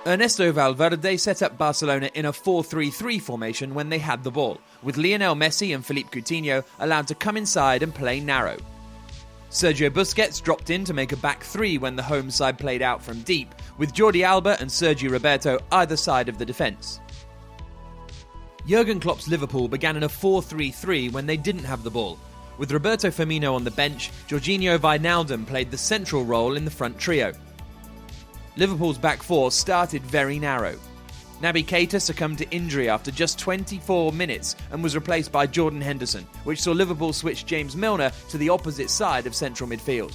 Ernesto Valverde set up Barcelona in a 4-3-3 formation when they had the ball, with Lionel Messi and Philippe Coutinho allowed to come inside and play narrow. Sergio Busquets dropped in to make a back three when the home side played out from deep, with Jordi Alba and Sergi Roberto either side of the defence. Jurgen Klopp's Liverpool began in a 4-3-3 when they didn't have the ball. With Roberto Firmino on the bench, Jorginho Wijnaldum played the central role in the front trio. Liverpool's back four started very narrow. Naby Keita succumbed to injury after just 24 minutes and was replaced by Jordan Henderson, which saw Liverpool switch James Milner to the opposite side of central midfield.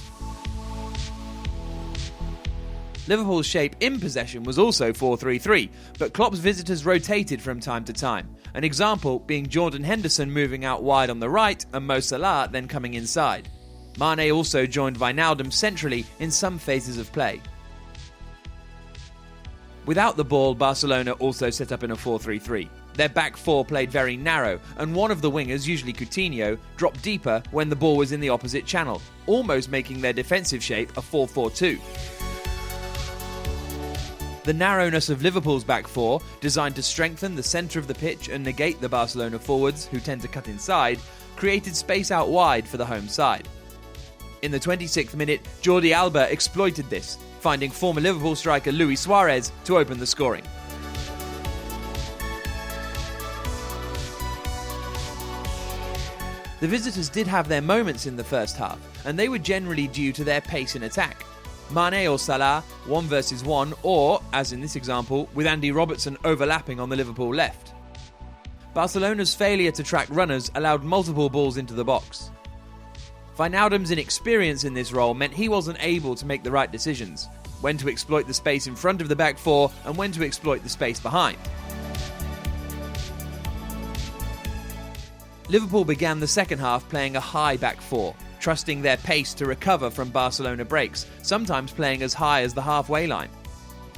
Liverpool's shape in possession was also 4-3-3, but Klopp's visitors rotated from time to time, an example being Jordan Henderson moving out wide on the right and Mo Salah then coming inside. Mane also joined Wijnaldum centrally in some phases of play. Without the ball, Barcelona also set up in a 4-3-3. Their back four played very narrow, and one of the wingers, usually Coutinho, dropped deeper when the ball was in the opposite channel, almost making their defensive shape a 4-4-2. The narrowness of Liverpool's back four, designed to strengthen the centre of the pitch and negate the Barcelona forwards, who tend to cut inside, created space out wide for the home side. In the 26th minute, Jordi Alba exploited this, finding former Liverpool striker Luis Suarez to open the scoring. The visitors did have their moments in the first half, and they were generally due to their pace in attack. Mane or Salah, 1 versus 1, or, as in this example, with Andy Robertson overlapping on the Liverpool left. Barcelona's failure to track runners allowed multiple balls into the box. Wijnaldum's inexperience in this role meant he wasn't able to make the right decisions, when to exploit the space in front of the back four and when to exploit the space behind. Liverpool began the second half playing a high back four, trusting their pace to recover from Barcelona breaks, sometimes playing as high as the halfway line.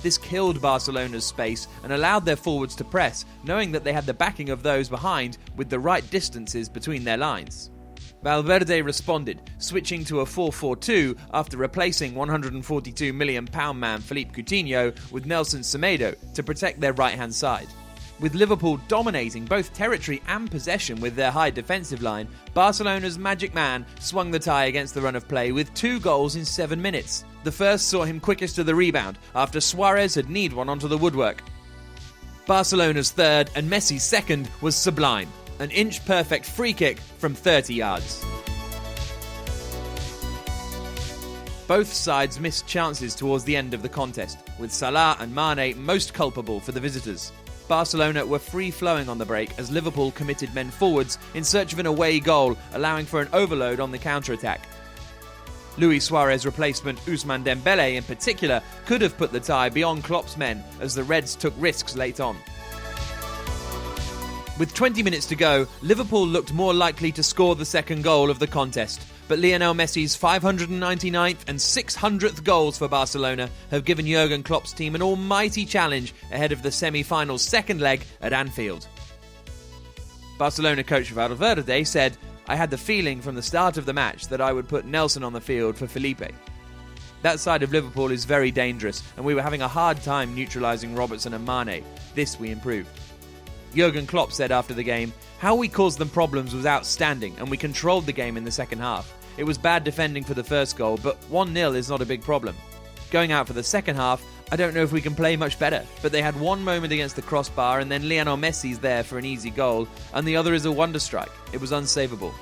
This killed Barcelona's space and allowed their forwards to press, knowing that they had the backing of those behind with the right distances between their lines. Valverde responded, switching to a 4-4-2 after replacing £142 million man Philippe Coutinho with Nelson Semedo to protect their right-hand side. With Liverpool dominating both territory and possession with their high defensive line, Barcelona's magic man swung the tie against the run of play with 2 goals in 7 minutes. The first saw him quickest to the rebound after Suarez had kneed one onto the woodwork. Barcelona's third and Messi's second was sublime. An inch-perfect free kick from 30 yards. Both sides missed chances towards the end of the contest, with Salah and Mane most culpable for the visitors. Barcelona were free-flowing on the break as Liverpool committed men forwards in search of an away goal, allowing for an overload on the counter-attack. Luis Suarez replacement Ousmane Dembele in particular could have put the tie beyond Klopp's men as the Reds took risks late on. With 20 minutes to go, Liverpool looked more likely to score the second goal of the contest, but Lionel Messi's 599th and 600th goals for Barcelona have given Jurgen Klopp's team an almighty challenge ahead of the semi-final's second leg at Anfield. Barcelona coach Valverde said, "I had the feeling from the start of the match that I would put Nelson on the field for Felipe. That side of Liverpool is very dangerous, and we were having a hard time neutralising Robertson and Mane. This we improved." Jurgen Klopp said after the game, "How we caused them problems was outstanding and we controlled the game in the second half. It was bad defending for the first goal, but 1-0 is not a big problem. Going out for the second half, I don't know if we can play much better, but they had one moment against the crossbar and then Lionel Messi's there for an easy goal and the other is a wonder strike. It was unsavable."